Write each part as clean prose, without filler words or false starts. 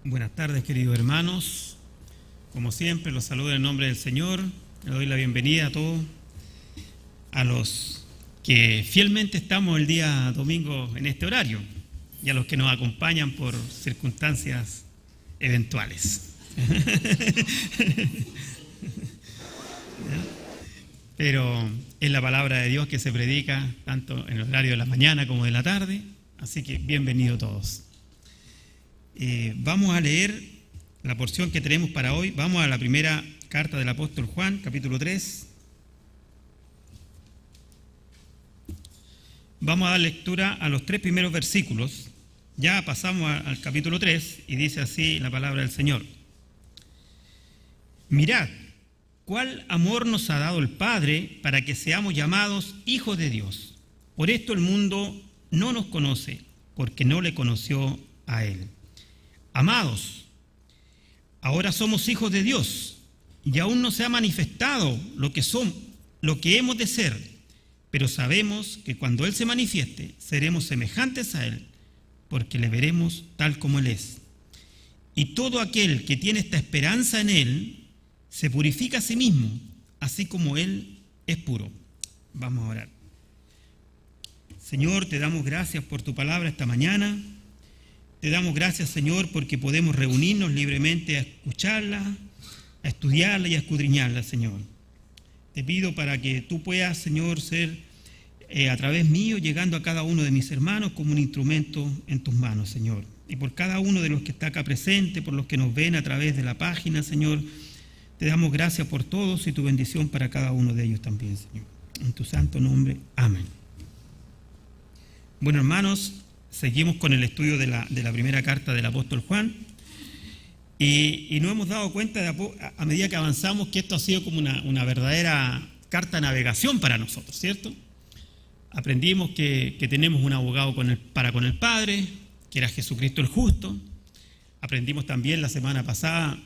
Buenas tardes, queridos hermanos. Como siempre, los saludo en nombre del Señor. Le doy la bienvenida a todos, a los que fielmente estamos el día domingo en este horario y a los que nos acompañan por circunstancias eventuales. Pero es la palabra de Dios que se predica tanto en el horario de la mañana como de la tarde, así que bienvenidos todos. Vamos a leer la porción que tenemos para hoy. Vamos a la primera carta del apóstol Juan, capítulo 3. Vamos a dar lectura a los 3 primeros versículos. Ya pasamos al capítulo 3 y dice así la palabra del Señor. Mirad, cuál amor nos ha dado el Padre para que seamos llamados hijos de Dios. Por esto el mundo no nos conoce, porque no le conoció a Él. Amados, ahora somos hijos de Dios, y aún no se ha manifestado lo que hemos de ser, pero sabemos que cuando Él se manifieste, seremos semejantes a Él, porque le veremos tal como Él es. Y todo aquel que tiene esta esperanza en Él, se purifica a sí mismo, así como Él es puro. Vamos a orar. Señor, te damos gracias por tu palabra esta mañana. Te damos gracias, Señor, porque podemos reunirnos libremente a escucharla, a estudiarla y a escudriñarla, Señor. Te pido para que tú puedas, Señor, ser a través mío, llegando a cada uno de mis hermanos como un instrumento en tus manos, Señor. Y por cada uno de los que está acá presente, por los que nos ven a través de la página, Señor, te damos gracias por todos y tu bendición para cada uno de ellos también, Señor. En tu santo nombre, amén. Bueno, hermanos, seguimos con el estudio de la primera carta del apóstol Juan y nos hemos dado cuenta a medida que avanzamos que esto ha sido como una verdadera carta de navegación para nosotros, ¿cierto? Aprendimos que tenemos un abogado para con el Padre, que era Jesucristo el justo. Aprendimos también la semana pasada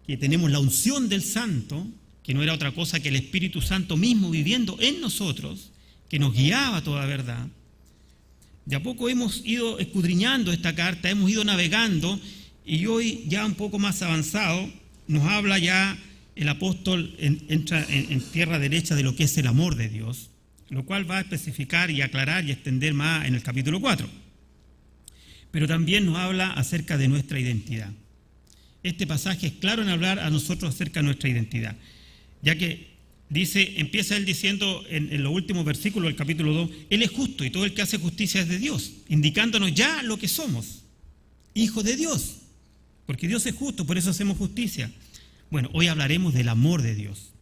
que tenemos la unción del Santo, que no era otra cosa que el Espíritu Santo mismo viviendo en nosotros, que nos guiaba a toda verdad. De a poco hemos ido escudriñando esta carta, hemos ido navegando, y hoy ya un poco más avanzado nos habla ya el apóstol, entra en tierra derecha de lo que es el amor de Dios, lo cual va a especificar y aclarar y extender más en el capítulo 4. Pero también nos habla acerca de nuestra identidad. Este pasaje es claro en hablar a nosotros acerca de nuestra identidad, ya que empieza él diciendo en los últimos versículos del capítulo 2, Él es justo y todo el que hace justicia es de Dios, indicándonos ya lo que somos, hijos de Dios, porque Dios es justo, por eso hacemos justicia. Bueno, hoy hablaremos del amor de Dios.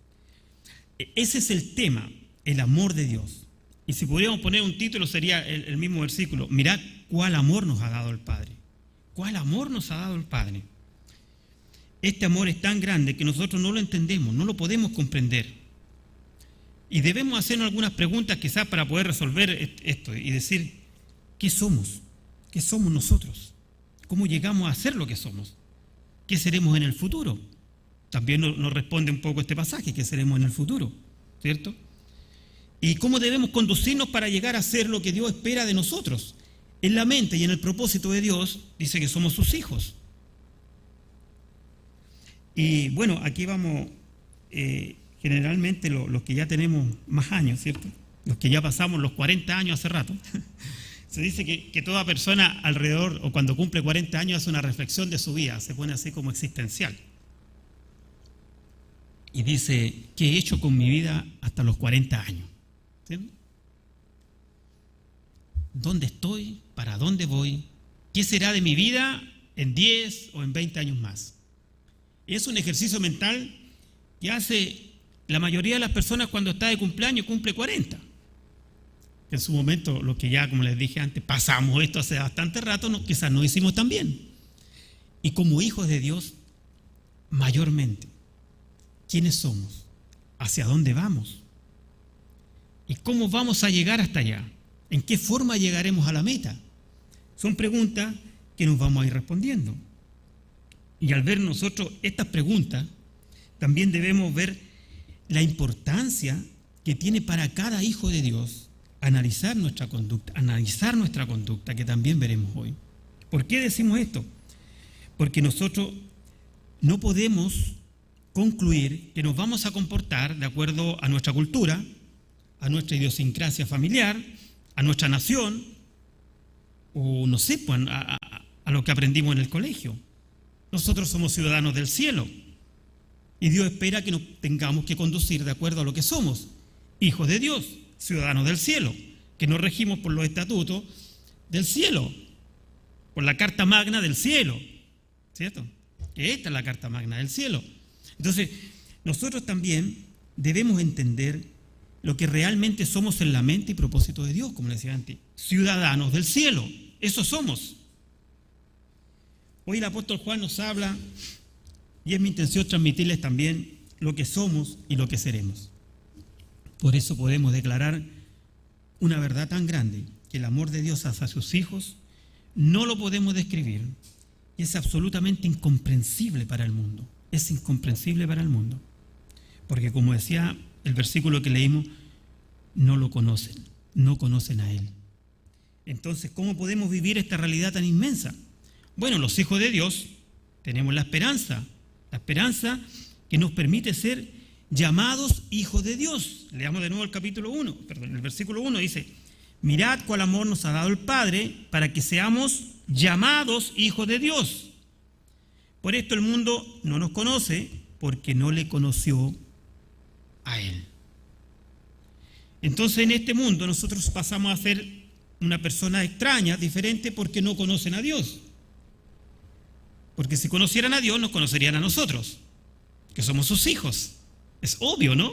Ese es el tema, el amor de Dios. Y si pudiéramos poner un título sería el mismo versículo, mirad cuál amor nos ha dado el Padre. ¿Cuál amor nos ha dado el Padre? Este amor es tan grande que nosotros no lo entendemos, no lo podemos comprender. Y debemos hacernos algunas preguntas quizás para poder resolver esto y decir, ¿qué somos? ¿Qué somos nosotros? ¿Cómo llegamos a ser lo que somos? ¿Qué seremos en el futuro? También nos responde un poco este pasaje, ¿qué seremos en el futuro? ¿Cierto? ¿Y cómo debemos conducirnos para llegar a ser lo que Dios espera de nosotros? En la mente y en el propósito de Dios dice que somos sus hijos. Y bueno, aquí vamos, generalmente los que ya tenemos más años, ¿cierto? Los que ya pasamos los 40 años hace rato. Se dice que toda persona alrededor o cuando cumple 40 años hace una reflexión de su vida, se pone así como existencial. Y dice, ¿qué he hecho con mi vida hasta los 40 años? ¿Sí? ¿Dónde estoy? ¿Para dónde voy? ¿Qué será de mi vida en 10 o en 20 años más? Es un ejercicio mental que hace la mayoría de las personas cuando está de cumpleaños, cumple 40. En su momento, los que ya, como les dije antes, pasamos esto hace bastante rato, quizás no hicimos tan bien. Y como hijos de Dios, mayormente, ¿quiénes somos? ¿Hacia dónde vamos? ¿Y cómo vamos a llegar hasta allá? ¿En qué forma llegaremos a la meta? Son preguntas que nos vamos a ir respondiendo. Y al ver nosotros estas preguntas, también debemos ver la importancia que tiene para cada hijo de Dios analizar nuestra conducta, que también veremos hoy. ¿Por qué decimos esto? Porque nosotros no podemos concluir que nos vamos a comportar de acuerdo a nuestra cultura, a nuestra idiosincrasia familiar, a nuestra nación, o no sé, pues, a lo que aprendimos en el colegio. Nosotros somos ciudadanos del cielo y Dios espera que nos tengamos que conducir de acuerdo a lo que somos, hijos de Dios, ciudadanos del cielo, que nos regimos por los estatutos del cielo, por la Carta Magna del cielo, ¿cierto? Que esta es la Carta Magna del cielo. Entonces, nosotros también debemos entender lo que realmente somos en la mente y propósito de Dios, como le decía antes, ciudadanos del cielo, eso somos. Hoy el apóstol Juan nos habla, y es mi intención transmitirles también lo que somos y lo que seremos. Por eso podemos declarar una verdad tan grande, que el amor de Dios hacia sus hijos no lo podemos describir, y es absolutamente incomprensible para el mundo. Es incomprensible para el mundo. Porque como decía el versículo que leímos, no lo conocen, no conocen a Él. Entonces, ¿cómo podemos vivir esta realidad tan inmensa? Bueno, los hijos de Dios tenemos la esperanza que nos permite ser llamados hijos de Dios. Leamos de nuevo el el versículo 1 dice: mirad cuál amor nos ha dado el Padre para que seamos llamados hijos de Dios. Por esto el mundo no nos conoce, porque no le conoció a Él. Entonces en este mundo nosotros pasamos a ser una persona extraña, diferente, porque no conocen a Dios. Porque si conocieran a Dios, nos conocerían a nosotros, que somos sus hijos. Es obvio, ¿no?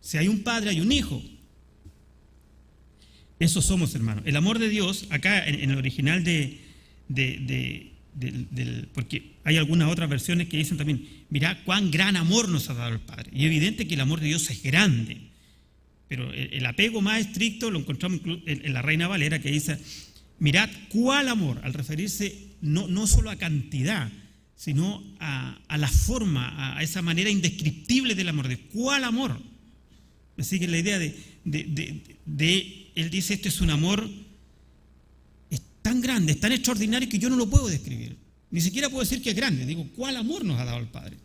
Si hay un padre, hay un hijo. Eso somos, hermanos. El amor de Dios, acá en el original porque hay algunas otras versiones que dicen también, mirad cuán gran amor nos ha dado el Padre. Y es evidente que el amor de Dios es grande. Pero el apego más estricto lo encontramos en la Reina Valera, que dice, mirad cuál amor, al referirse no solo a cantidad, sino a la forma, a esa manera indescriptible del amor. ¿De cuál amor? Me sigue la idea él dice, este es un amor tan grande, es tan extraordinario que yo no lo puedo describir. Ni siquiera puedo decir que es grande. Digo, ¿cuál amor nos ha dado el Padre?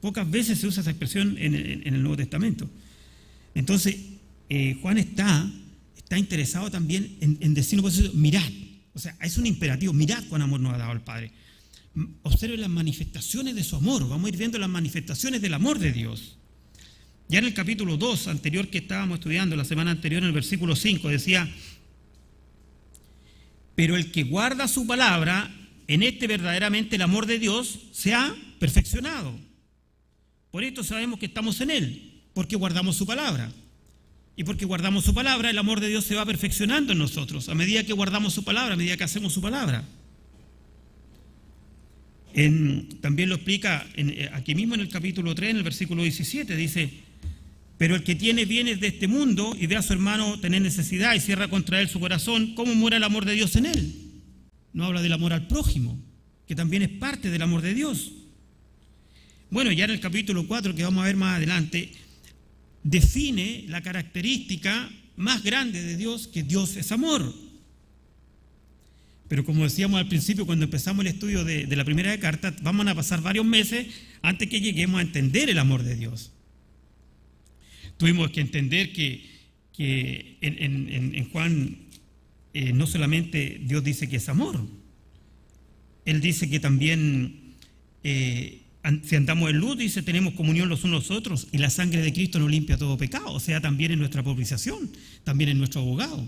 Pocas veces se usa esa expresión en el Nuevo Testamento. Entonces, Juan está interesado también en decirnos, mirad. O sea, es un imperativo, mirad cuán amor nos ha dado el Padre. Observen las manifestaciones de su amor. Vamos a ir viendo las manifestaciones del amor de Dios. Ya en el capítulo 2 anterior que estábamos estudiando la semana anterior, en el versículo 5, decía: pero el que guarda su palabra, en este verdaderamente el amor de Dios se ha perfeccionado. Por esto sabemos que estamos en Él, porque guardamos su palabra. Y porque guardamos su palabra, el amor de Dios se va perfeccionando en nosotros, a medida que guardamos su palabra, a medida que hacemos su palabra. También lo explica aquí mismo en el capítulo 3, en el versículo 17, dice: pero el que tiene bienes de este mundo y ve a su hermano tener necesidad y cierra contra él su corazón, ¿cómo muere el amor de Dios en él? No habla del amor al prójimo, que también es parte del amor de Dios. Bueno, ya en el capítulo 4, que vamos a ver más adelante, define la característica más grande de Dios, que Dios es amor. Pero como decíamos al principio, cuando empezamos el estudio de la primera carta, vamos a pasar varios meses antes que lleguemos a entender el amor de Dios. Tuvimos que entender que en Juan no solamente Dios dice que es amor, Él dice que también si andamos en luz, dice, tenemos comunión los unos los otros, y la sangre de Cristo nos limpia todo pecado. O sea, también es nuestra propiciación, también es nuestro abogado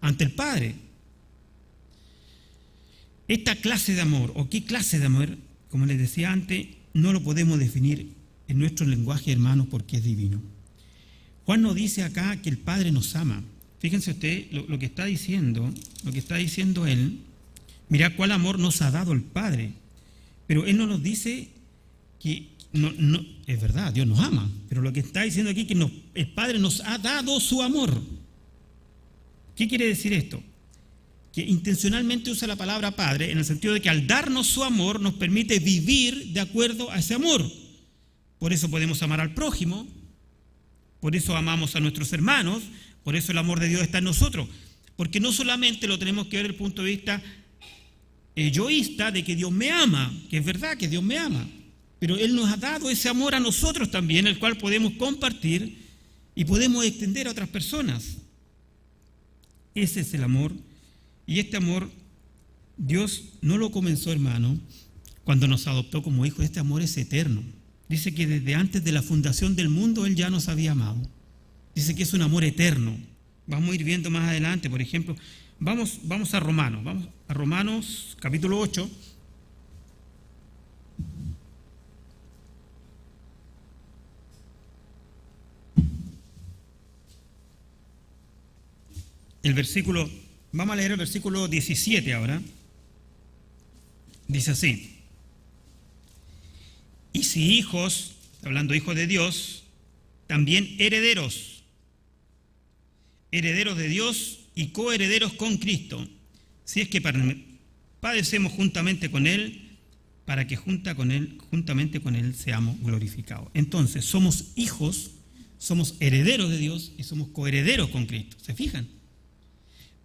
ante el Padre. Esta clase de amor, o qué clase de amor, como les decía antes, no lo podemos definir en nuestro lenguaje, hermanos, porque es divino. Juan nos dice acá que el Padre nos ama. Fíjense usted lo que está diciendo él. Mirá cuál amor nos ha dado el Padre. Pero él no nos dice que, no, es verdad, Dios nos ama, pero lo que está diciendo aquí es que el Padre nos ha dado su amor. ¿Qué quiere decir esto? Que intencionalmente usa la palabra Padre en el sentido de que al darnos su amor nos permite vivir de acuerdo a ese amor. Por eso podemos amar al prójimo, por eso amamos a nuestros hermanos, por eso el amor de Dios está en nosotros. Porque no solamente lo tenemos que ver desde el punto de vista egoísta de que Dios me ama, que es verdad que Dios me ama, pero Él nos ha dado ese amor a nosotros también, el cual podemos compartir y podemos extender a otras personas. Ese es el amor, y este amor Dios no lo comenzó, hermano, cuando nos adoptó como hijos. Este amor es eterno. Dice que desde antes de la fundación del mundo Él ya nos había amado. Dice que es un amor eterno. Vamos a ir viendo más adelante, por ejemplo, vamos a Romanos capítulo 8. Vamos a leer el versículo 17 ahora. Dice así: y si hijos, hablando hijos de Dios, también herederos de Dios y coherederos con Cristo, si es que padecemos juntamente con Él, para que juntamente con Él seamos glorificados. Entonces, somos hijos, somos herederos de Dios y somos coherederos con Cristo. ¿Se fijan?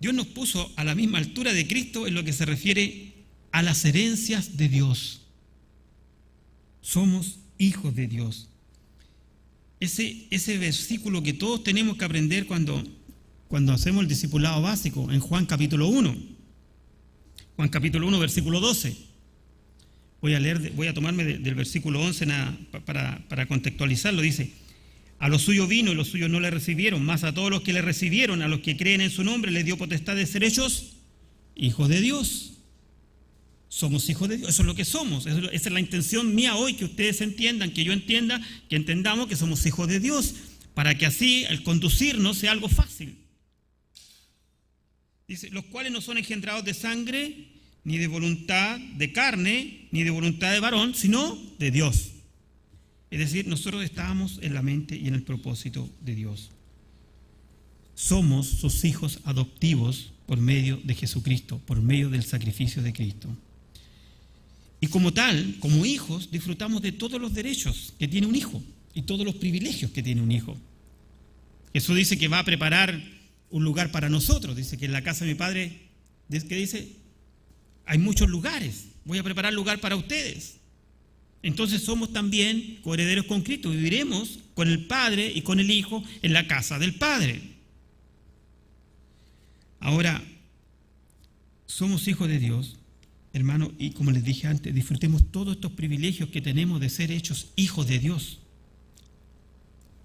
Dios nos puso a la misma altura de Cristo en lo que se refiere a las herencias de Dios. Somos hijos de Dios. Ese versículo que todos tenemos que aprender cuando hacemos el discipulado básico, en Juan capítulo 1. Juan capítulo 1, versículo 12. Voy a tomarme del versículo 11 para contextualizarlo. Dice: a los suyos vino y los suyos no le recibieron, mas a todos los que le recibieron, a los que creen en su nombre, les dio potestad de ser hechos hijos de Dios. Somos hijos de Dios, eso es lo que somos. Esa es la intención mía hoy, que ustedes entiendan, que yo entienda, que entendamos que somos hijos de Dios, para que así el conducirnos sea algo fácil. Dice: los cuales no son engendrados de sangre, ni de voluntad de carne, ni de voluntad de varón, sino de Dios. Es decir, nosotros estábamos en la mente y en el propósito de Dios. Somos sus hijos adoptivos por medio de Jesucristo, por medio del sacrificio de Cristo. Y como tal, como hijos, disfrutamos de todos los derechos que tiene un hijo y todos los privilegios que tiene un hijo. Jesús dice que va a preparar un lugar para nosotros. Dice que en la casa de mi Padre, ¿qué dice? Hay muchos lugares. Voy a preparar lugar para ustedes. Entonces somos también coherederos con Cristo. Viviremos con el Padre y con el Hijo en la casa del Padre. Ahora, somos hijos de Dios, hermano, y como les dije antes, disfrutemos todos estos privilegios que tenemos de ser hechos hijos de Dios.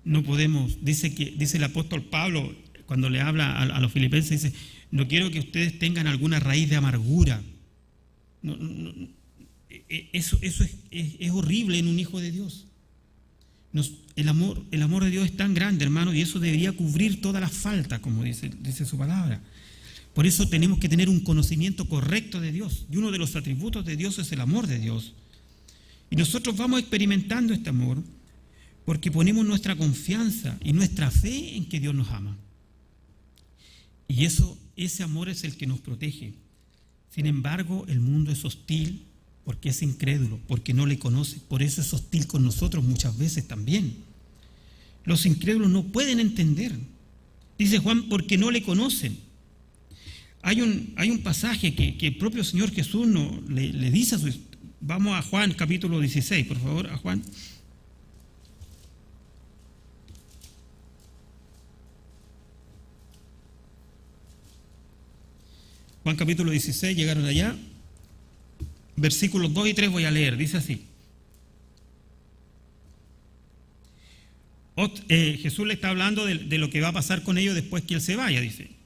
No podemos, dice el apóstol Pablo, cuando le habla a los filipenses, dice: no quiero que ustedes tengan alguna raíz de amargura. Eso es horrible en un hijo de Dios. El amor de Dios es tan grande, hermano, y eso debería cubrir todas las faltas, como dice su palabra. Por eso tenemos que tener un conocimiento correcto de Dios, y uno de los atributos de Dios es el amor de Dios. Y nosotros vamos experimentando este amor porque ponemos nuestra confianza y nuestra fe en que Dios nos ama. Y ese amor es el que nos protege. Sin embargo, el mundo es hostil porque es incrédulo, porque no le conoce. Por eso es hostil con nosotros muchas veces también. Los incrédulos no pueden entender. Dice Juan, porque no le conocen. Hay un pasaje que el propio Señor Jesús le dice a su... Vamos a Juan capítulo 16, por favor, a Juan. Juan capítulo 16, llegaron allá. Versículos 2 y 3 voy a leer, dice así. Jesús le está hablando de lo que va a pasar con ellos después que Él se vaya, dice.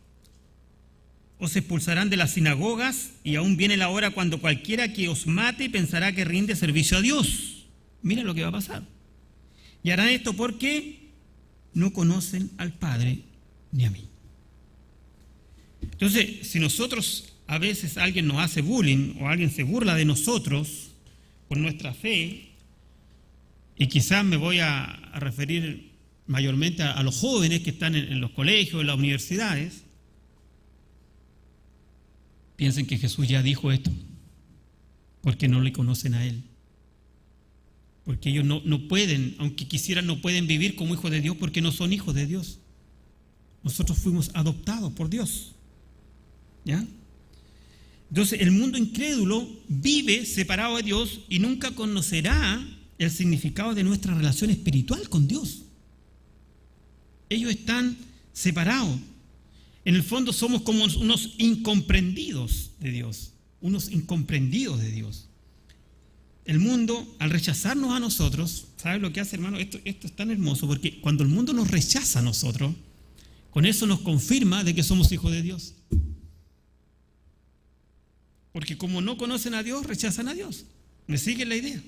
Os expulsarán de las sinagogas y aún viene la hora cuando cualquiera que os mate pensará que rinde servicio a Dios. Mira lo que va a pasar. Y harán esto porque no conocen al Padre ni a mí. Entonces, si nosotros a veces alguien nos hace bullying o alguien se burla de nosotros por nuestra fe, y quizás me voy a referir mayormente a los jóvenes que están en los colegios, en las universidades, piensen que Jesús ya dijo esto, porque no le conocen a Él. Porque ellos no pueden, aunque quisieran, no pueden vivir como hijos de Dios porque no son hijos de Dios. Nosotros fuimos adoptados por Dios. ¿Ya? Entonces, el mundo incrédulo vive separado de Dios y nunca conocerá el significado de nuestra relación espiritual con Dios. Ellos están separados. En el fondo somos como unos incomprendidos de Dios, unos incomprendidos de Dios. El mundo, al rechazarnos a nosotros, ¿sabes lo que hace, hermano? Esto es tan hermoso, porque cuando el mundo nos rechaza a nosotros, con eso nos confirma de que somos hijos de Dios. Porque como no conocen a Dios, rechazan a Dios. ¿Me siguen la idea?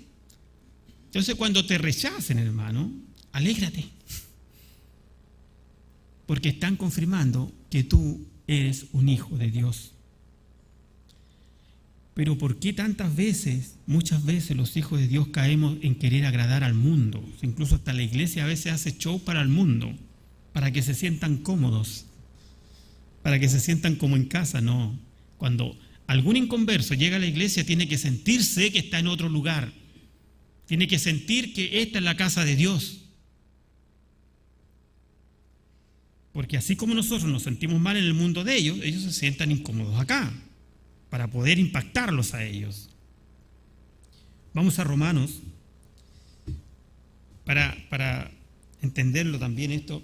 Entonces, cuando te rechacen, hermano, alégrate. Porque están confirmando que tú eres un hijo de Dios. Pero ¿por qué muchas veces los hijos de Dios caemos en querer agradar al mundo? Incluso hasta la iglesia a veces hace show para el mundo, para que se sientan cómodos, para que se sientan como en casa. No, cuando algún inconverso llega a la iglesia tiene que sentirse que está en otro lugar, tiene que sentir que esta es la casa de Dios. Porque así como nosotros nos sentimos mal en el mundo de ellos, ellos se sientan incómodos acá, para poder impactarlos a ellos. Vamos a Romanos, para entenderlo también esto.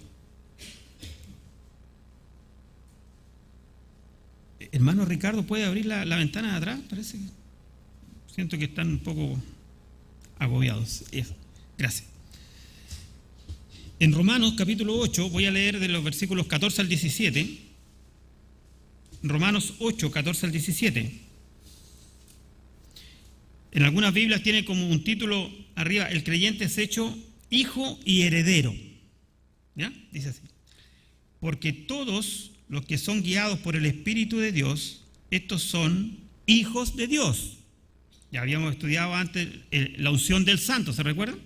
Hermano Ricardo, ¿puede abrir la ventana de atrás? Parece que siento que están un poco agobiados. Gracias. En Romanos capítulo 8, voy a leer de los versículos 14 al 17. Romanos 8, 14 al 17. En algunas Biblias tiene como un título arriba: el creyente es hecho hijo y heredero. ¿Ya? Dice así: porque todos los que son guiados por el Espíritu de Dios, estos son hijos de Dios. Ya habíamos estudiado antes la unción del santo, ¿se recuerdan?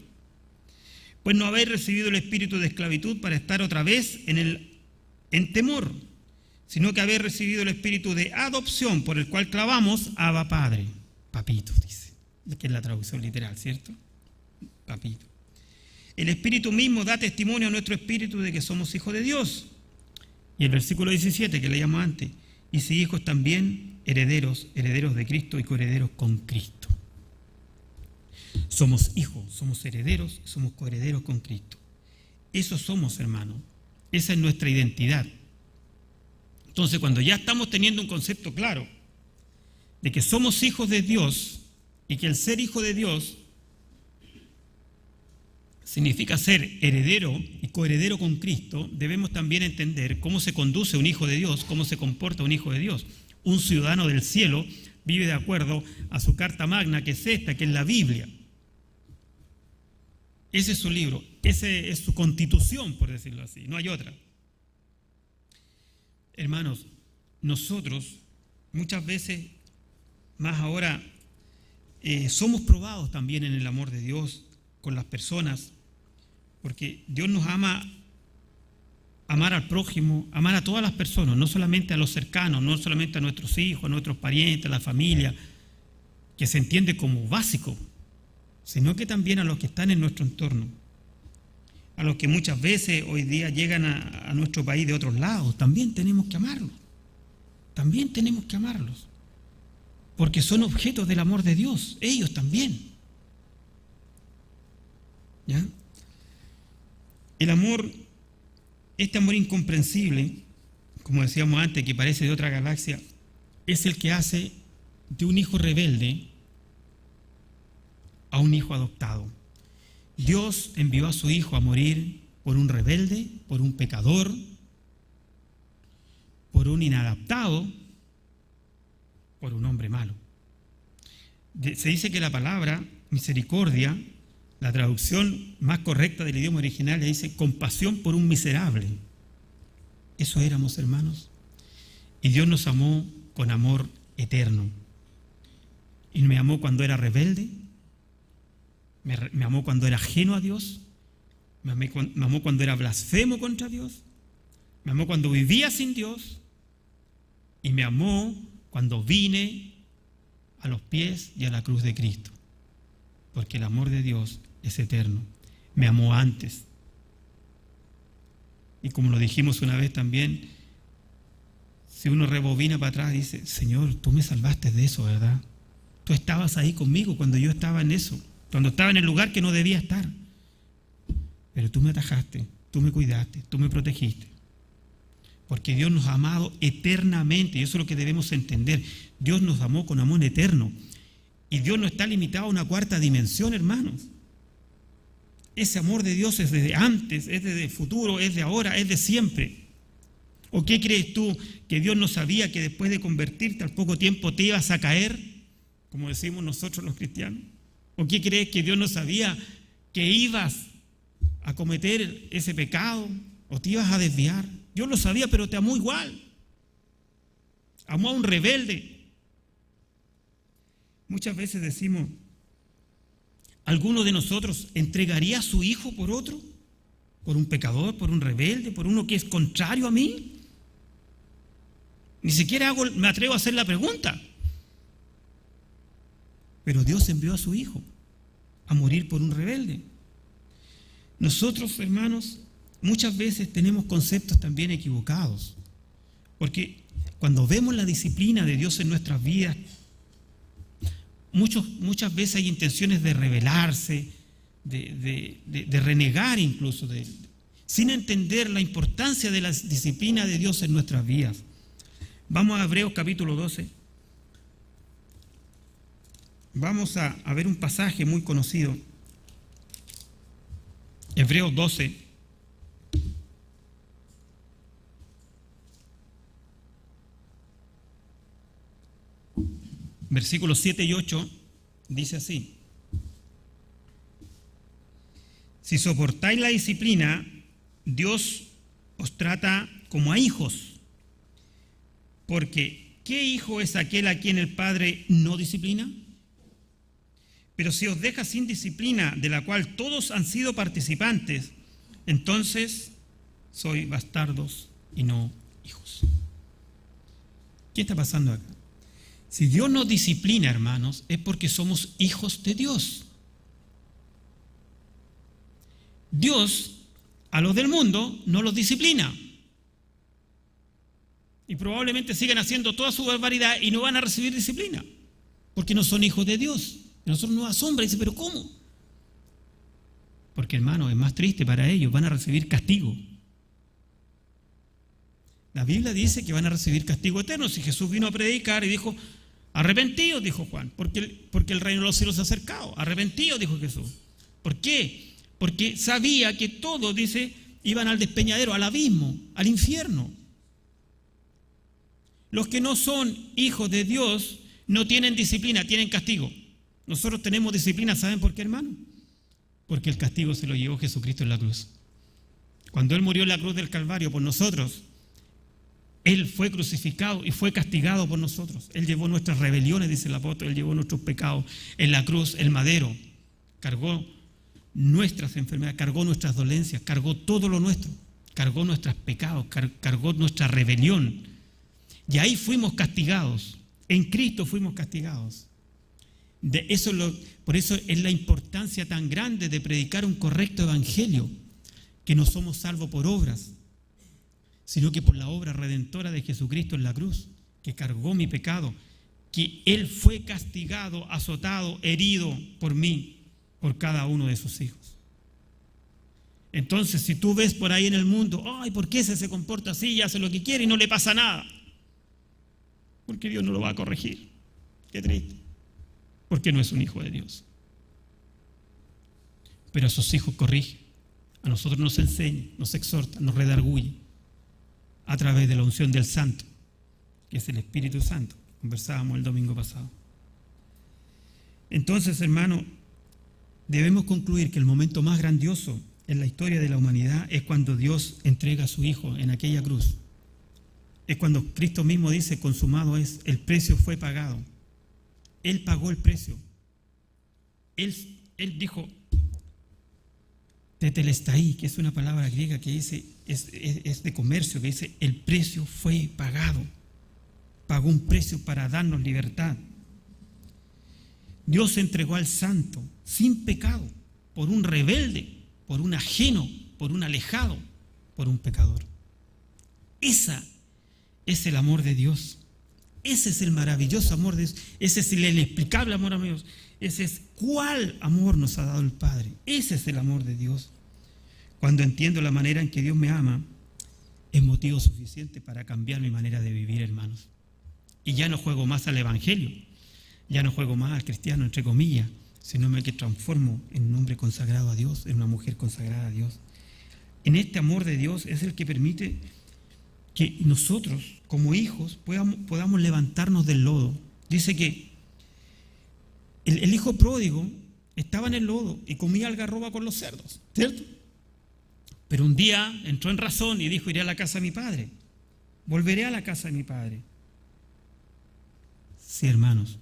Pues no habéis recibido el espíritu de esclavitud para estar otra vez en temor, sino que habéis recibido el espíritu de adopción, por el cual clamamos: Abba Padre. Papito, dice, que es la traducción literal, ¿cierto? Papito. El Espíritu mismo da testimonio a nuestro espíritu de que somos hijos de Dios. Y el versículo 17 que leíamos antes: y si hijos también, herederos, herederos de Cristo y coherederos con Cristo. Somos hijos, somos herederos, somos coherederos con Cristo. Eso somos, hermanos. Esa es nuestra identidad. Entonces, cuando ya estamos teniendo un concepto claro de que somos hijos de Dios y que el ser hijo de Dios significa ser heredero y coheredero con Cristo, debemos también entender cómo se conduce un hijo de Dios, cómo se comporta un hijo de Dios. Un ciudadano del cielo vive de acuerdo a su carta magna, que es esta, que es la Biblia. Ese es su libro, esa es su constitución, por decirlo así, no hay otra. Hermanos, nosotros muchas veces, más ahora, somos probados también en el amor de Dios con las personas, porque Dios nos ama, amar al prójimo, amar a todas las personas, no solamente a los cercanos, no solamente a nuestros hijos, a nuestros parientes, a la familia, que se entiende como básico, sino que también a los que están en nuestro entorno, a los que muchas veces hoy día llegan a nuestro país de otros lados. También tenemos que amarlos, también tenemos que amarlos, porque son objetos del amor de Dios, ellos también. ¿Ya? El amor, este amor incomprensible, como decíamos antes, que parece de otra galaxia, es el que hace de un hijo rebelde a un hijo adoptado. Dios envió a su hijo a morir por un rebelde, por un pecador, por un inadaptado, por un hombre malo. Se dice que la palabra misericordia, la traducción más correcta del idioma original, le dice compasión por un miserable. Eso éramos, hermanos. Y Dios nos amó con amor eterno. Y me amó cuando era rebelde, me amó cuando era ajeno a Dios, me amó cuando era blasfemo contra Dios, me amó cuando vivía sin Dios, y me amó cuando vine a los pies y a la cruz de Cristo. Porque el amor de Dios es eterno. Me amó antes. Y como lo dijimos una vez también, Si uno rebobina para atrás, dice, Señor, tú me salvaste de eso, ¿verdad? Tú estabas ahí conmigo cuando yo estaba en eso, cuando estaba en el lugar que no debía estar. Pero tú me atajaste, tú me cuidaste, tú me protegiste. Porque Dios nos ha amado eternamente, y eso es lo que debemos entender. Dios nos amó con amor eterno. Y Dios no está limitado a una cuarta dimensión, hermanos. Ese amor de Dios es desde antes, es desde el futuro, es de ahora, es de siempre. ¿O qué crees tú? ¿Que Dios no sabía que después de convertirte al poco tiempo te ibas a caer? Como decimos nosotros los cristianos. ¿O qué crees? ¿Que Dios no sabía que ibas a cometer ese pecado? ¿O te ibas a desviar? Dios lo sabía, pero te amó igual. Amó a un rebelde. Muchas veces decimos, ¿alguno de nosotros entregaría a su hijo por otro? ¿Por un pecador, por un rebelde, por uno que es contrario a mí? Ni siquiera me atrevo a hacer la pregunta. Pero Dios envió a su hijo a morir por un rebelde. Nosotros, hermanos, muchas veces tenemos conceptos también equivocados. Porque cuando vemos la disciplina de Dios en nuestras vidas, muchas veces hay intenciones de rebelarse, de renegar incluso, sin entender la importancia de la disciplina de Dios en nuestras vidas. Vamos a Hebreos capítulo 12. Vamos a ver un pasaje muy conocido. Hebreos 12. Versículos 7 y 8 dice así: si soportáis la disciplina, Dios os trata como a hijos. Porque, ¿qué hijo es aquel a quien el Padre no disciplina? Pero si os deja sin disciplina, de la cual todos han sido participantes, entonces sois bastardos y no hijos. ¿Qué está pasando acá? Si Dios nos disciplina, hermanos, es porque somos hijos de Dios. Dios a los del mundo no los disciplina. Y probablemente sigan haciendo toda su barbaridad y no van a recibir disciplina, porque no son hijos de Dios. Y nosotros nos asombra y dice, ¿pero cómo? Porque, hermano, es más triste para ellos, van a recibir castigo. La Biblia dice que van a recibir castigo eterno. Si Jesús vino a predicar y dijo, arrepentidos, dijo Juan, porque el reino de los cielos se ha acercado. Arrepentidos, dijo Jesús. ¿Por qué? Porque sabía que todos, dice, iban al despeñadero, al abismo, al infierno. Los que no son hijos de Dios no tienen disciplina, tienen castigo. Nosotros tenemos disciplina, ¿saben por qué, hermano? Porque el castigo se lo llevó Jesucristo en la cruz. Cuando Él murió en la cruz del Calvario por nosotros, Él fue crucificado y fue castigado por nosotros. Él llevó nuestras rebeliones, dice el apóstol, Él llevó nuestros pecados en la cruz, el madero. Cargó nuestras enfermedades, cargó nuestras dolencias, cargó todo lo nuestro, cargó nuestros pecados, cargó nuestra rebelión. Y ahí fuimos castigados. En Cristo fuimos castigados. Por eso es la importancia tan grande de predicar un correcto evangelio, que no somos salvos por obras, sino que por la obra redentora de Jesucristo en la cruz, que cargó mi pecado, que Él fue castigado, azotado, herido por mí, por cada uno de sus hijos. Entonces, si tú ves por ahí en el mundo, ay, ¿por qué ese se comporta así y hace lo que quiere y no le pasa nada? Porque Dios no lo va a corregir. Qué triste. Porque no es un hijo de Dios. Pero a sus hijos corrige. A nosotros nos enseña, nos exhorta, nos redarguye a través de la unción del Santo, que es el Espíritu Santo. Conversábamos el domingo pasado. Entonces, hermano, debemos concluir que el momento más grandioso en la historia de la humanidad es cuando Dios entrega a su Hijo en aquella cruz. Es cuando Cristo mismo dice, consumado es, el precio fue pagado. Él pagó el precio. Él dijo, tetelestai, que es una palabra griega que dice, es de comercio, que dice, el precio fue pagado. Pagó un precio para darnos libertad. Dios entregó al santo, sin pecado, por un rebelde, por un ajeno, por un alejado, por un pecador. Esa es el amor de Dios. Ese es el maravilloso amor de Dios. Ese es el inexplicable amor a Dios. Ese es cuál amor nos ha dado el Padre. Ese es el amor de Dios. Cuando entiendo la manera en que Dios me ama, es motivo suficiente para cambiar mi manera de vivir, hermanos. Y ya no juego más al evangelio, ya no juego más al cristiano, entre comillas, sino que transformo en un hombre consagrado a Dios, en una mujer consagrada a Dios. En este amor de Dios es el que permite que nosotros, como hijos, podamos levantarnos del lodo. Dice que el hijo pródigo estaba en el lodo y comía algarroba con los cerdos, ¿cierto? Pero un día entró en razón y dijo: iré a la casa de mi padre, volveré a la casa de mi padre. Sí, hermanos,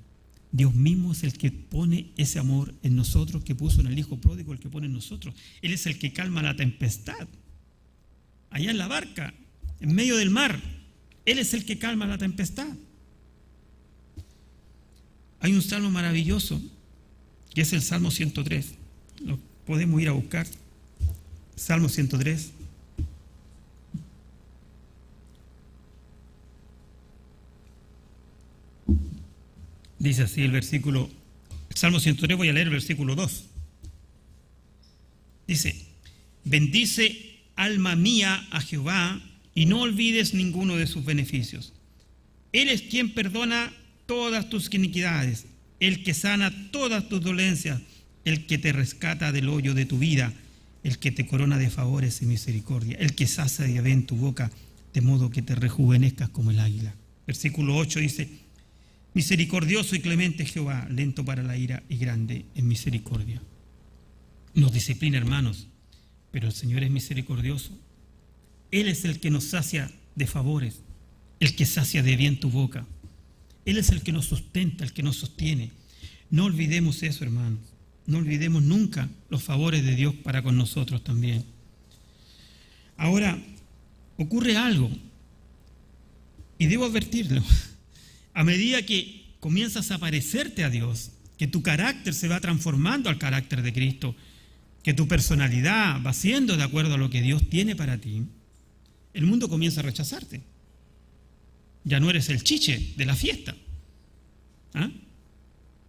Dios mismo es el que pone ese amor en nosotros, que puso en el hijo pródigo, el que pone en nosotros. Él es el que calma la tempestad. Allá en la barca, en medio del mar, Él es el que calma la tempestad. Hay un salmo maravilloso, que es el Salmo 103. Lo podemos ir a buscar. Salmo 103. Dice así el Salmo 103, voy a leer el versículo 2. Dice: bendice, alma mía, a Jehová, y no olvides ninguno de sus beneficios. Él es quien perdona todas tus iniquidades, el que sana todas tus dolencias, el que te rescata del hoyo de tu vida, el que te corona de favores y misericordia, el que sacia de bien tu boca, de modo que te rejuvenezcas como el águila. Versículo 8 dice: misericordioso y clemente Jehová, lento para la ira y grande en misericordia. Nos disciplina, hermanos, pero el Señor es misericordioso. Él es el que nos sacia de favores, el que sacia de bien tu boca. Él es el que nos sustenta, el que nos sostiene. No olvidemos eso, hermanos. No olvidemos nunca los favores de Dios para con nosotros también. Ahora, ocurre algo, y debo advertirlo. A medida que comienzas a parecerte a Dios, que tu carácter se va transformando al carácter de Cristo, que tu personalidad va siendo de acuerdo a lo que Dios tiene para ti, el mundo comienza a rechazarte. Ya no eres el chiche de la fiesta. ¿Ah?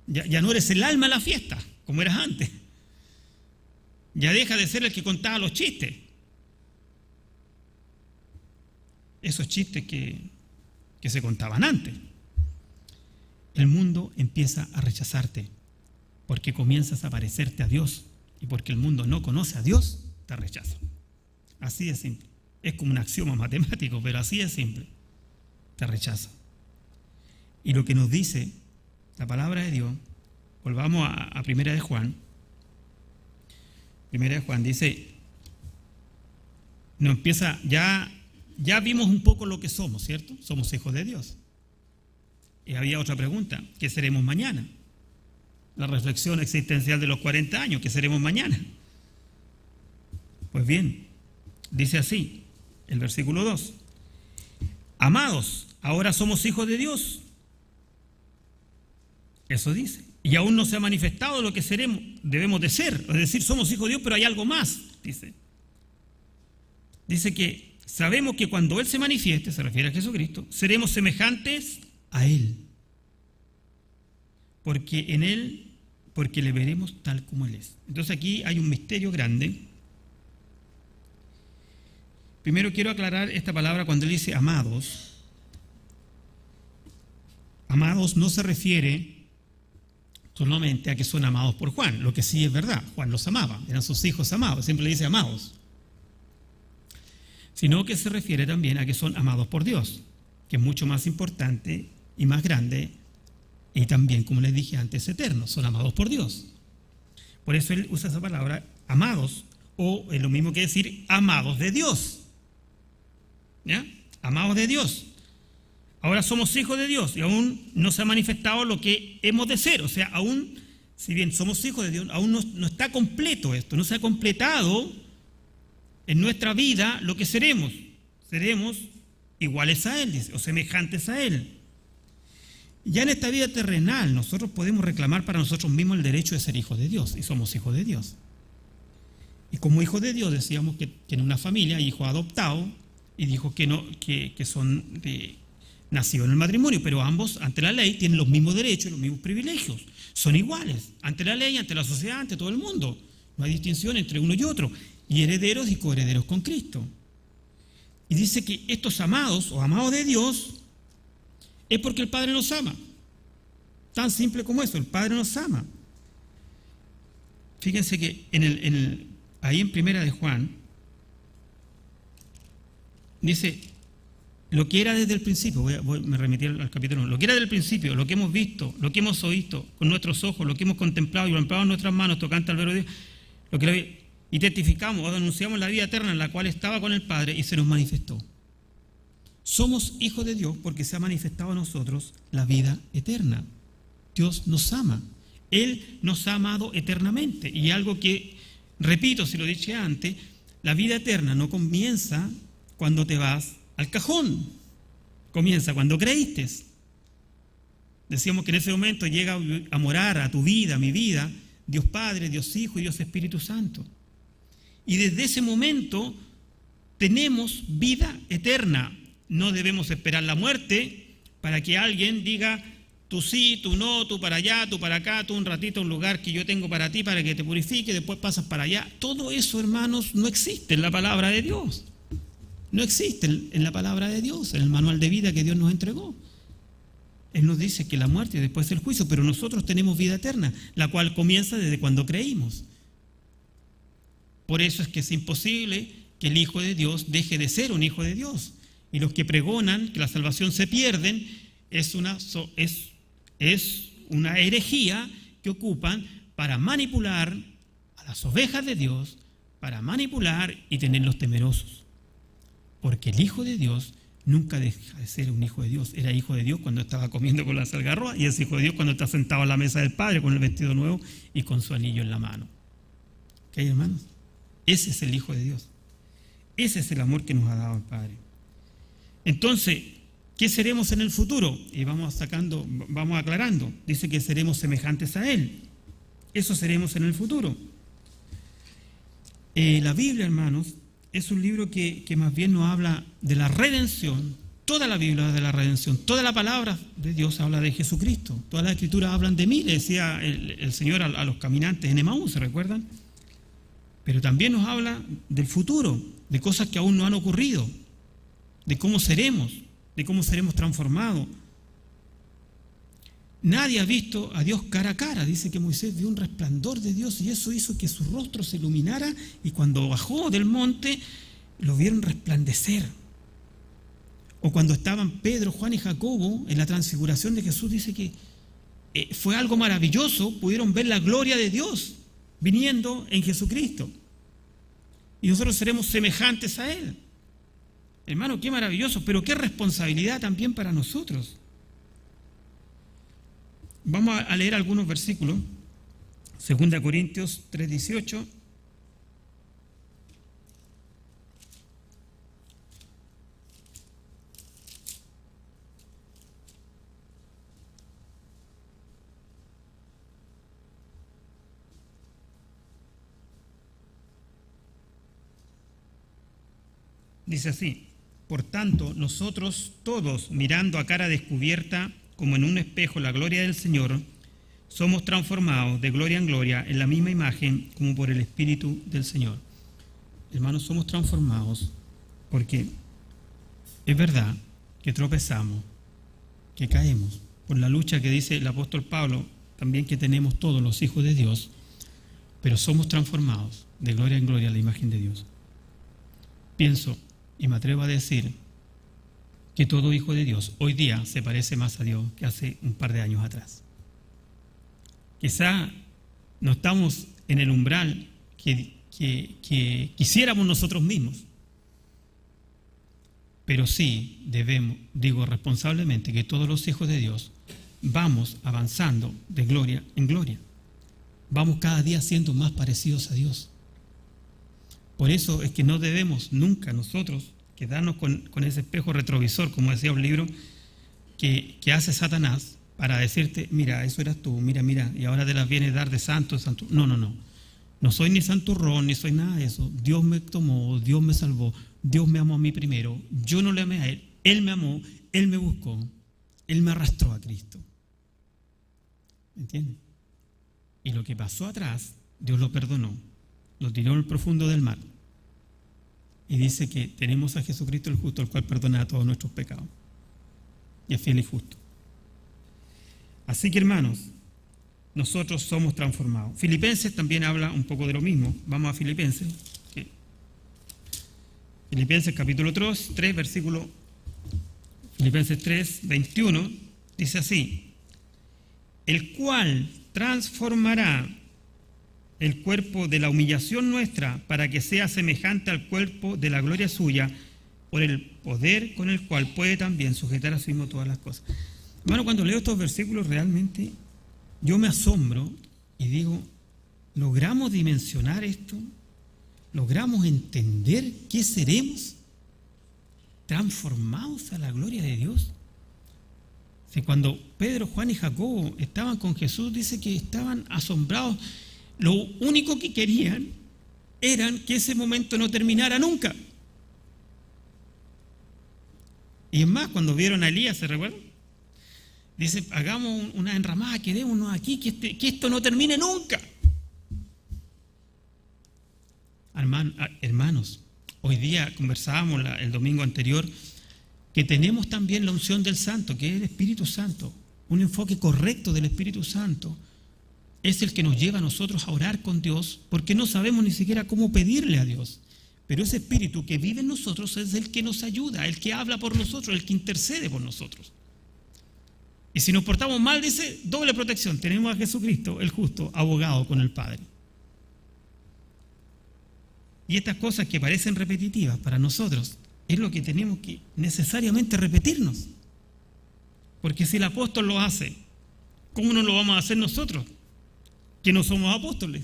Ya no eres el alma de la fiesta, como eras antes. Ya deja de ser el que contaba los chistes. Esos chistes que se contaban antes. El mundo empieza a rechazarte porque comienzas a parecerte a Dios, y porque el mundo no conoce a Dios, te rechaza. Así de simple. Es como un axioma matemático, pero así de simple. Te rechaza. Y lo que nos dice la palabra de Dios, volvamos a Primera de Juan. Primera de Juan dice, nos empieza, ya vimos un poco lo que somos, ¿cierto? Somos hijos de Dios. Y había otra pregunta: ¿qué seremos mañana? La reflexión existencial de los 40 años: ¿qué seremos mañana? Pues bien, dice así el versículo 2: amados, ahora somos hijos de Dios. Eso dice. Y aún no se ha manifestado lo que seremos, debemos de ser. Es decir, somos hijos de Dios, pero hay algo más, dice. Dice que sabemos que cuando Él se manifieste, se refiere a Jesucristo, seremos semejantes a Él, porque en Él, porque le veremos tal como Él es. Entonces aquí hay un misterio grande. Primero quiero aclarar esta palabra cuando Él dice amados. Amados no se refiere solamente a que son amados por Juan, lo que sí es verdad, Juan los amaba, eran sus hijos amados, siempre le dice amados, sino que se refiere también a que son amados por Dios, que es mucho más importante y más grande, y también, como les dije antes, eterno, son amados por Dios. Por eso él usa esa palabra, amados, o es lo mismo que decir amados de Dios. ¿Ya? Amados de Dios. Ahora somos hijos de Dios y aún no se ha manifestado lo que hemos de ser. O sea, aún, si bien somos hijos de Dios, aún no está completo esto, no se ha completado en nuestra vida lo que seremos. Seremos iguales a Él, dice, o semejantes a Él. Ya en esta vida terrenal nosotros podemos reclamar para nosotros mismos el derecho de ser hijos de Dios, y somos hijos de Dios. Y como hijos de Dios decíamos que en una familia hay hijos adoptados y hijos que son nacidos en el matrimonio, pero ambos ante la ley tienen los mismos derechos y los mismos privilegios. Son iguales ante la ley, ante la sociedad, ante todo el mundo. No hay distinción entre uno y otro. Y herederos y coherederos con Cristo. Y dice que estos amados o amados de Dios es porque el Padre nos ama. Tan simple como eso, el Padre nos ama. Fíjense que ahí en Primera de Juan dice, lo que era desde el principio, me remití al capítulo 1, lo que era del principio, lo que hemos visto, lo que hemos oído con nuestros ojos, lo que hemos contemplado y palpado en nuestras manos tocante al verbo de Dios, y testificamos o anunciamos la vida eterna en la cual estaba con el Padre y se nos manifestó. Somos hijos de Dios porque se ha manifestado a nosotros la vida eterna. Dios nos ama. Él nos ha amado eternamente. Y algo que, repito, si lo dije antes, la vida eterna no comienza cuando te vas al cajón. Comienza cuando creíste. Decíamos que en ese momento llega a morar a tu vida, a mi vida, Dios Padre, Dios Hijo y Dios Espíritu Santo. Y desde ese momento tenemos vida eterna. No debemos esperar la muerte para que alguien diga, tú sí, tú no, tú para allá, tú para acá, tú un ratito, un lugar que yo tengo para ti para que te purifique, después pasas para allá. Todo eso, hermanos, no existe en la palabra de Dios. No existe en la palabra de Dios, en el manual de vida que Dios nos entregó. Él nos dice que la muerte y después el juicio, pero nosotros tenemos vida eterna, la cual comienza desde cuando creímos. Por eso es que es imposible que el Hijo de Dios deje de ser un Hijo de Dios. Y los que pregonan que la salvación se pierden es una herejía que ocupan para manipular a las ovejas de Dios, para manipular y tenerlos temerosos. Porque el Hijo de Dios nunca deja de ser un Hijo de Dios. Era Hijo de Dios cuando estaba comiendo con las algarrobas y es Hijo de Dios cuando está sentado a la mesa del Padre con el vestido nuevo y con su anillo en la mano. ¿Ok, hermanos? Ese es el Hijo de Dios. Ese es el amor que nos ha dado el Padre. Entonces, ¿qué seremos en el futuro? Y vamos aclarando. Dice que seremos semejantes a Él. Eso seremos en el futuro. La Biblia, hermanos, es un libro que más bien nos habla de la redención. Toda la Biblia habla de la redención. Toda la palabra de Dios habla de Jesucristo. Todas las escrituras hablan de mí, le decía el Señor a los caminantes en Emaús, ¿se recuerdan? Pero también nos habla del futuro, de cosas que aún no han ocurrido, de cómo seremos transformados. Nadie ha visto a Dios cara a cara. Dice que Moisés vio un resplandor de Dios y eso hizo que su rostro se iluminara y cuando bajó del monte lo vieron resplandecer. O cuando estaban Pedro, Juan y Jacobo en la transfiguración de Jesús, dice que fue algo maravilloso, pudieron ver la gloria de Dios viniendo en Jesucristo. Y nosotros seremos semejantes a Él. Hermano, qué maravilloso, pero qué responsabilidad también para nosotros. Vamos a leer algunos versículos. 2 Corintios 3:18. Dice así: por tanto, nosotros todos, mirando a cara descubierta, como en un espejo, la gloria del Señor, somos transformados de gloria en gloria en la misma imagen como por el Espíritu del Señor. Hermanos, somos transformados porque es verdad que tropezamos, que caemos, por la lucha que dice el apóstol Pablo, también que tenemos todos los hijos de Dios, pero somos transformados de gloria en gloria a la imagen de Dios. Pienso y me atrevo a decir que todo hijo de Dios hoy día se parece más a Dios que hace un par de años atrás. Quizá no estamos en el umbral que quisiéramos nosotros mismos, pero sí debemos, digo responsablemente, que todos los hijos de Dios vamos avanzando de gloria en gloria. Vamos cada día siendo más parecidos a Dios. Por eso es que no debemos nunca nosotros quedarnos con ese espejo retrovisor, como decía un libro, que hace Satanás para decirte, mira, eso eras tú, mira, y ahora te las vienes a dar de santo. No. No soy ni santurrón, ni soy nada de eso. Dios me tomó, Dios me salvó, Dios me amó a mí primero. Yo no le amé a Él, Él me amó, Él me buscó, Él me arrastró a Cristo. ¿Me entienden? Y lo que pasó atrás, Dios lo perdonó, lo tiró en el profundo del mar. Y dice que tenemos a Jesucristo el justo, el cual perdona todos nuestros pecados. Y es fiel y justo. Así que, hermanos, nosotros somos transformados. Filipenses también habla un poco de lo mismo. Vamos a Filipenses. Filipenses capítulo 3, versículo Filipenses 3, 21, dice así: el cual transformará el cuerpo de la humillación nuestra para que sea semejante al cuerpo de la gloria suya, por el poder con el cual puede también sujetar a sí mismo todas las cosas. Hermano, cuando leo estos versículos realmente yo me asombro y digo, ¿logramos dimensionar esto? ¿Logramos entender qué seremos? ¿Transformados a la gloria de Dios? Si cuando Pedro, Juan y Jacobo estaban con Jesús, dice que estaban asombrados. Lo único que querían era que ese momento no terminara nunca. Y es más, cuando vieron a Elías, ¿se recuerdan? Dice, hagamos una enramada, quedémonos aquí, que esto no termine nunca. Hermanos, hoy día conversábamos el domingo anterior que tenemos también la unción del Santo, que es el Espíritu Santo. Un enfoque correcto del Espíritu Santo es el que nos lleva a nosotros a orar con Dios, porque no sabemos ni siquiera cómo pedirle a Dios. Pero ese Espíritu que vive en nosotros es el que nos ayuda, el que habla por nosotros, el que intercede por nosotros. Y si nos portamos mal, dice, doble protección. Tenemos a Jesucristo, el justo, abogado con el Padre. Y estas cosas que parecen repetitivas para nosotros, es lo que tenemos que necesariamente repetirnos. Porque si el apóstol lo hace, ¿cómo no lo vamos a hacer nosotros, que no somos apóstoles?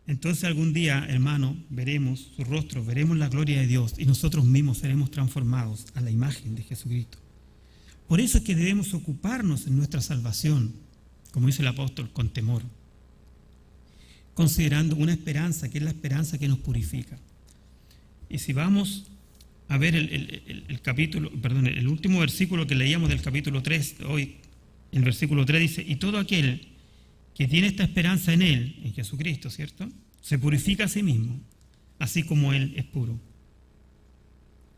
Entonces algún día, hermano, veremos su rostro, veremos la gloria de Dios y nosotros mismos seremos transformados a la imagen de Jesucristo. Por eso es que debemos ocuparnos en nuestra salvación, como dice el apóstol, con temor, considerando una esperanza, que es la esperanza que nos purifica. Y si vamos a ver el último versículo que leíamos del capítulo 3, hoy, el versículo 3 dice, y todo aquel que tiene esta esperanza en Él, en Jesucristo, ¿cierto?, se purifica a sí mismo, así como Él es puro.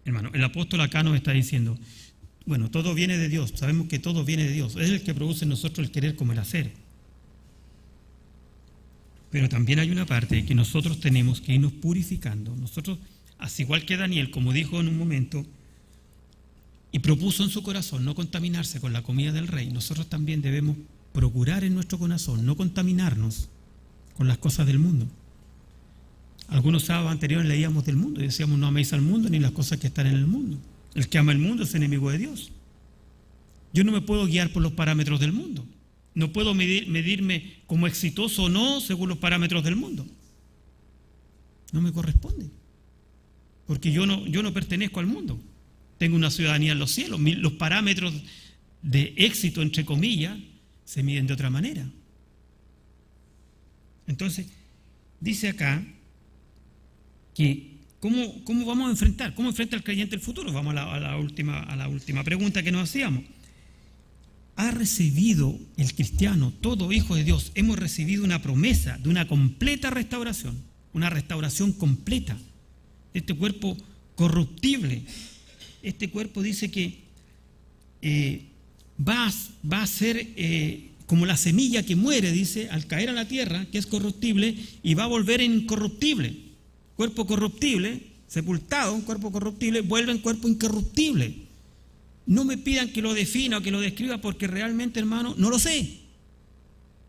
Hermano, el apóstol acá nos está diciendo, bueno, todo viene de Dios, sabemos que todo viene de Dios, es el que produce en nosotros el querer como el hacer. Pero también hay una parte que nosotros tenemos que irnos purificando. Nosotros, así igual que Daniel, como dijo en un momento, y propuso en su corazón no contaminarse con la comida del rey, nosotros también debemos procurar en nuestro corazón no contaminarnos con las cosas del mundo. Algunos sábados anteriores leíamos del mundo y decíamos, no améis al mundo ni las cosas que están en el mundo. El que ama el mundo es enemigo de Dios. Yo no me puedo guiar por los parámetros del mundo. No puedo medirme como exitoso o no según los parámetros del mundo. No me corresponde. Porque yo no pertenezco al mundo. Tengo una ciudadanía en los cielos. Los parámetros de éxito, entre comillas, se miden de otra manera. Entonces, dice acá que ¿cómo vamos a enfrentar? ¿Cómo enfrenta el creyente el futuro? Vamos a la última pregunta que nos hacíamos. ¿Ha recibido el cristiano, todo hijo de Dios, hemos recibido una promesa de una completa restauración, una restauración completa de este cuerpo corruptible? Este cuerpo dice que va a ser como la semilla que muere, dice, al caer a la tierra, que es corruptible, y va a volver incorruptible. Cuerpo corruptible, sepultado, un cuerpo corruptible, vuelve en cuerpo incorruptible. No me pidan que lo defina o que lo describa porque realmente, hermano, no lo sé.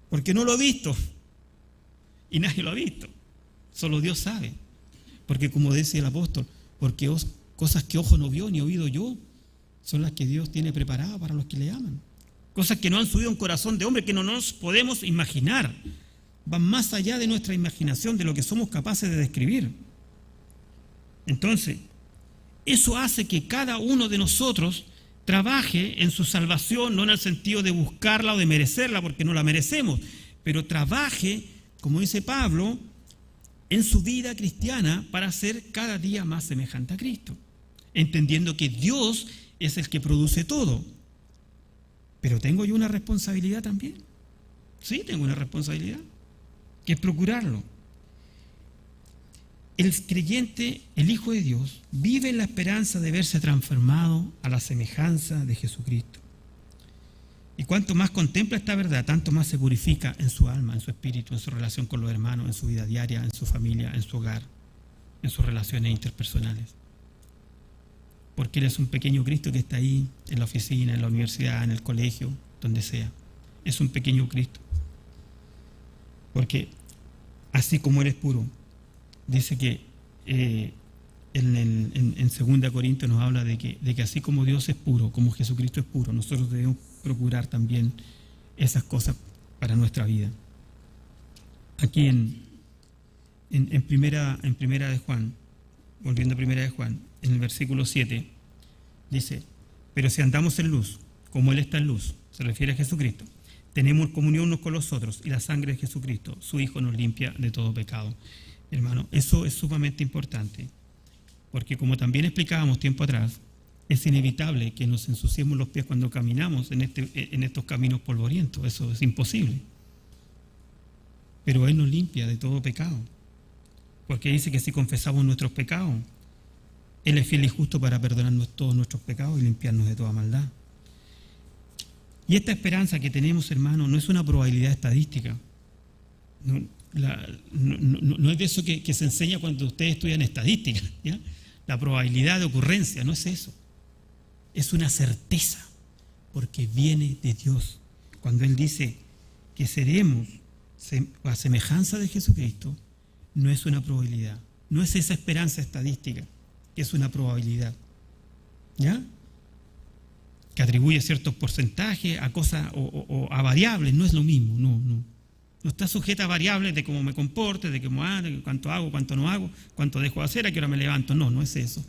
Porque no lo he visto. Y nadie lo ha visto. Solo Dios sabe. Porque como dice el apóstol, porque cosas que ojo no vio ni oído yo, son las que Dios tiene preparadas para los que le aman. Cosas que no han subido a un corazón de hombre que no nos podemos imaginar. Van más allá de nuestra imaginación, de lo que somos capaces de describir. Entonces, eso hace que cada uno de nosotros trabaje en su salvación, no en el sentido de buscarla o de merecerla, porque no la merecemos, pero trabaje, como dice Pablo, en su vida cristiana para ser cada día más semejante a Cristo. entendiendo que Dios es el que produce todo. Pero tengo yo una responsabilidad también. Sí, tengo una responsabilidad, que es procurarlo. El creyente, el Hijo de Dios, vive en la esperanza de verse transformado a la semejanza de Jesucristo. Y cuanto más contempla esta verdad, tanto más se purifica en su alma, en su espíritu, en su relación con los hermanos, en su vida diaria, en su familia, en su hogar, en sus relaciones interpersonales. Porque Él es un pequeño Cristo que está ahí, en la oficina, en la universidad, en el colegio, donde sea. Es un pequeño Cristo. Porque así como Él es puro, dice que en 2 Corintios nos habla de que así como Dios es puro, como Jesucristo es puro, nosotros debemos procurar también esas cosas para nuestra vida. Aquí en primera de Juan, volviendo a primera de Juan, en el versículo 7, dice: pero si andamos en luz, como Él está en luz, se refiere a Jesucristo, tenemos comunión unos con los otros, y la sangre de Jesucristo, su Hijo, nos limpia de todo pecado. Hermano, eso es sumamente importante, porque como también explicábamos tiempo atrás, es inevitable que nos ensuciemos los pies cuando caminamos en estos caminos polvorientos. Eso es imposible. Pero Él nos limpia de todo pecado, porque dice que si confesamos nuestros pecados, Él es fiel y justo para perdonarnos todos nuestros pecados y limpiarnos de toda maldad. Y esta esperanza que tenemos, hermano, no es una probabilidad estadística. No es de eso que se enseña cuando ustedes estudian estadística, ¿ya? La probabilidad de ocurrencia, no es eso. Es una certeza, porque viene de Dios. Cuando Él dice que seremos a semejanza de Jesucristo, no es una probabilidad. No es esa esperanza estadística, que es una probabilidad, ¿ya? Que atribuye ciertos porcentajes a cosas o a variables. No es lo mismo, no está sujeta a variables de cómo me comporte, de cuánto hago, cuánto no hago, cuánto dejo de hacer, a qué hora me levanto. No es eso.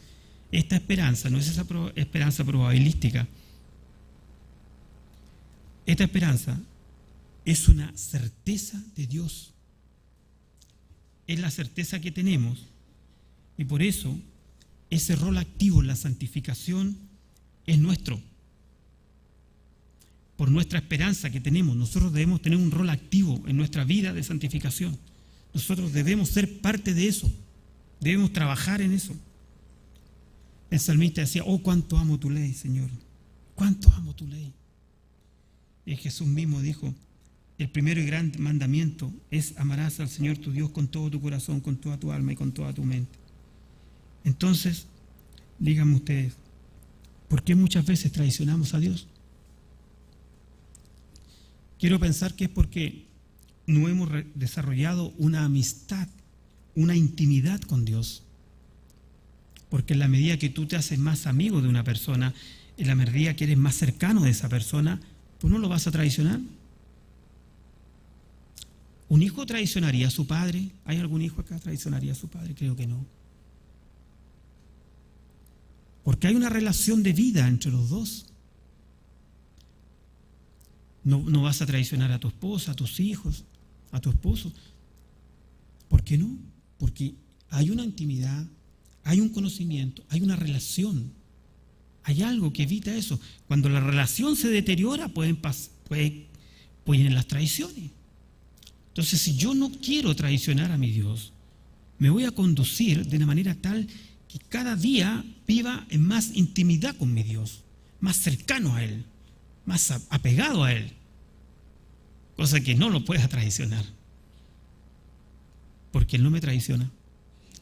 Esta esperanza no es esa esperanza probabilística. Esta esperanza es una certeza de Dios. Es la certeza que tenemos, y por eso ese rol activo en la santificación es nuestro. Por nuestra esperanza que tenemos, nosotros debemos tener un rol activo en nuestra vida de santificación. Nosotros debemos ser parte de eso, debemos trabajar en eso. El salmista decía: oh, cuánto amo tu ley, Señor, cuánto amo tu ley. Y Jesús mismo dijo: el primero y gran mandamiento es: amarás al Señor tu Dios con todo tu corazón, con toda tu alma y con toda tu mente. Entonces, díganme ustedes, ¿por qué muchas veces traicionamos a Dios? Quiero pensar que es porque no hemos desarrollado una amistad, una intimidad con Dios. Porque en la medida que tú te haces más amigo de una persona, en la medida que eres más cercano de esa persona, pues no lo vas a traicionar. ¿Un hijo traicionaría a su padre? ¿Hay algún hijo acá que traicionaría a su padre? Creo que no. Porque hay una relación de vida entre los dos. No vas a traicionar a tu esposa, a tus hijos, a tu esposo. ¿Por qué no? Porque hay una intimidad, hay un conocimiento, hay una relación. Hay algo que evita eso. Cuando la relación se deteriora, pueden las traiciones. Entonces, si yo no quiero traicionar a mi Dios, me voy a conducir de una manera tal que cada día viva en más intimidad con mi Dios, más cercano a Él, más apegado a Él, cosa que no lo pueda traicionar, porque Él no me traiciona.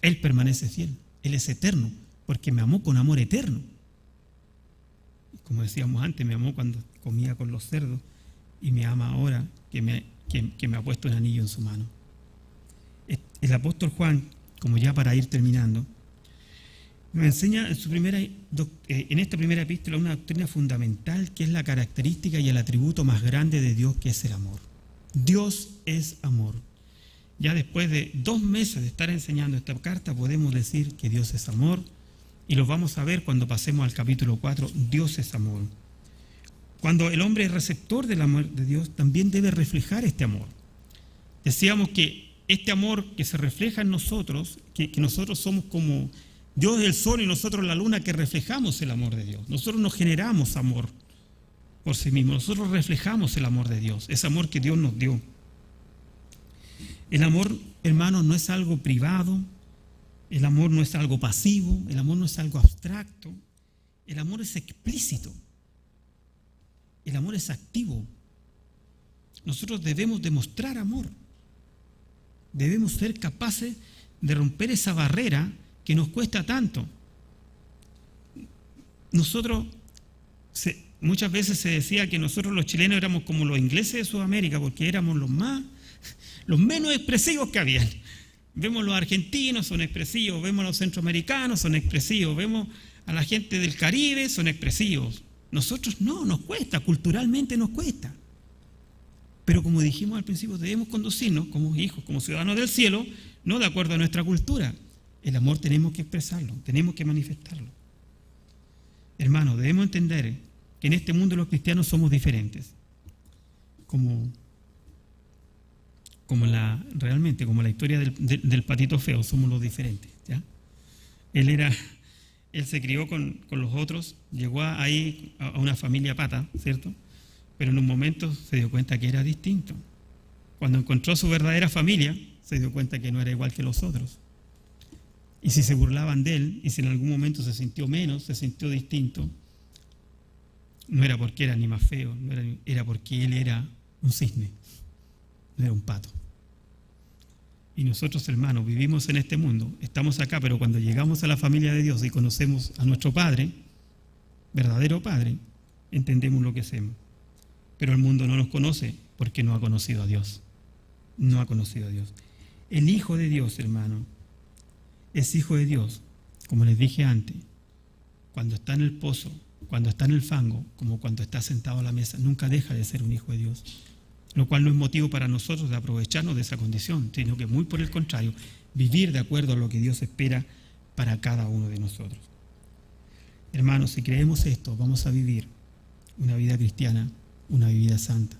Él permanece fiel, Él es eterno, porque me amó con amor eterno. Como decíamos antes, me amó cuando comía con los cerdos y me ama ahora que me ha puesto un anillo en su mano. El apóstol Juan, como ya para ir terminando, nos enseña en esta primera epístola una doctrina fundamental, que es la característica y el atributo más grande de Dios, que es el amor. Dios es amor. Ya después de 2 meses de estar enseñando esta carta, podemos decir que Dios es amor, y lo vamos a ver cuando pasemos al capítulo 4. Dios es amor. Cuando el hombre es receptor del amor de Dios, también debe reflejar este amor. Decíamos que este amor que se refleja en nosotros, que nosotros somos como Dios es el sol y nosotros la luna que reflejamos el amor de Dios. Nosotros no generamos amor por sí mismos, nosotros reflejamos el amor de Dios, ese amor que Dios nos dio. El amor, hermanos, no es algo privado, el amor no es algo pasivo, el amor no es algo abstracto, el amor es explícito, el amor es activo. Nosotros debemos demostrar amor, debemos ser capaces de romper esa barrera que nos cuesta tanto. Nosotros, muchas veces se decía que nosotros los chilenos éramos como los ingleses de Sudamérica, porque éramos los menos expresivos que habían. Vemos los argentinos, son expresivos, vemos a los centroamericanos, son expresivos, vemos a la gente del Caribe, son expresivos. Nosotros no, nos cuesta, culturalmente nos cuesta. Pero como dijimos al principio, debemos conducirnos como hijos, como ciudadanos del cielo, no de acuerdo a nuestra cultura. El amor tenemos que expresarlo, tenemos que manifestarlo. Hermanos, debemos entender que en este mundo los cristianos somos diferentes. Realmente, como la historia del patito feo, somos los diferentes, ¿ya? Él se crió con los otros, llegó ahí a una familia pata, ¿cierto? Pero en un momento se dio cuenta que era distinto. Cuando encontró su verdadera familia, se dio cuenta que no era igual que los otros. Y si se burlaban de él, y si en algún momento se sintió menos, se sintió distinto, no era porque era ni más feo, era porque él era un cisne, no era un pato. Y nosotros, hermanos, vivimos en este mundo, estamos acá, pero cuando llegamos a la familia de Dios y conocemos a nuestro Padre, verdadero Padre, entendemos lo que hacemos. Pero el mundo no nos conoce porque no ha conocido a Dios. No ha conocido a Dios. El Hijo de Dios, hermano, es hijo de Dios, como les dije antes, cuando está en el pozo, cuando está en el fango, como cuando está sentado a la mesa, nunca deja de ser un hijo de Dios. Lo cual no es motivo para nosotros de aprovecharnos de esa condición, sino que muy por el contrario, vivir de acuerdo a lo que Dios espera para cada uno de nosotros. Hermanos, si creemos esto, vamos a vivir una vida cristiana, una vida santa,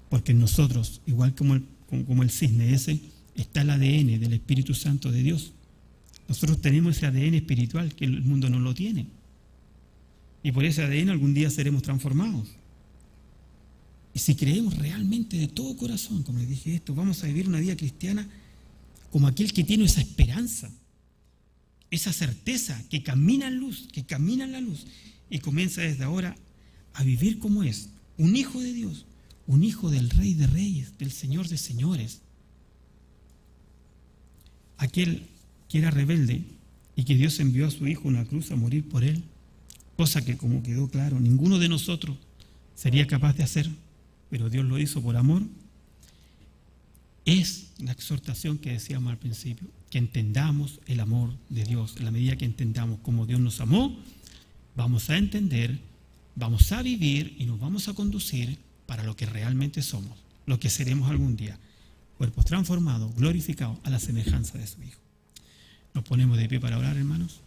porque en nosotros, igual como el cisne ese, está el ADN del Espíritu Santo de Dios. Nosotros tenemos ese ADN espiritual que el mundo no lo tiene. Y por ese ADN algún día seremos transformados. Y si creemos realmente de todo corazón, como les dije esto, vamos a vivir una vida cristiana como aquel que tiene esa esperanza, esa certeza, que camina en luz, que camina en la luz y comienza desde ahora a vivir como es, un hijo de Dios, un hijo del Rey de Reyes, del Señor de Señores. Aquel que era rebelde y que Dios envió a su Hijo a una cruz a morir por él, cosa que, como quedó claro, ninguno de nosotros sería capaz de hacer, pero Dios lo hizo por amor. Es la exhortación que decíamos al principio, que entendamos el amor de Dios. En la medida que entendamos cómo Dios nos amó, vamos a entender, vamos a vivir y nos vamos a conducir para lo que realmente somos, lo que seremos algún día, cuerpos transformados, glorificados a la semejanza de su Hijo. Nos ponemos de pie para orar, hermanos.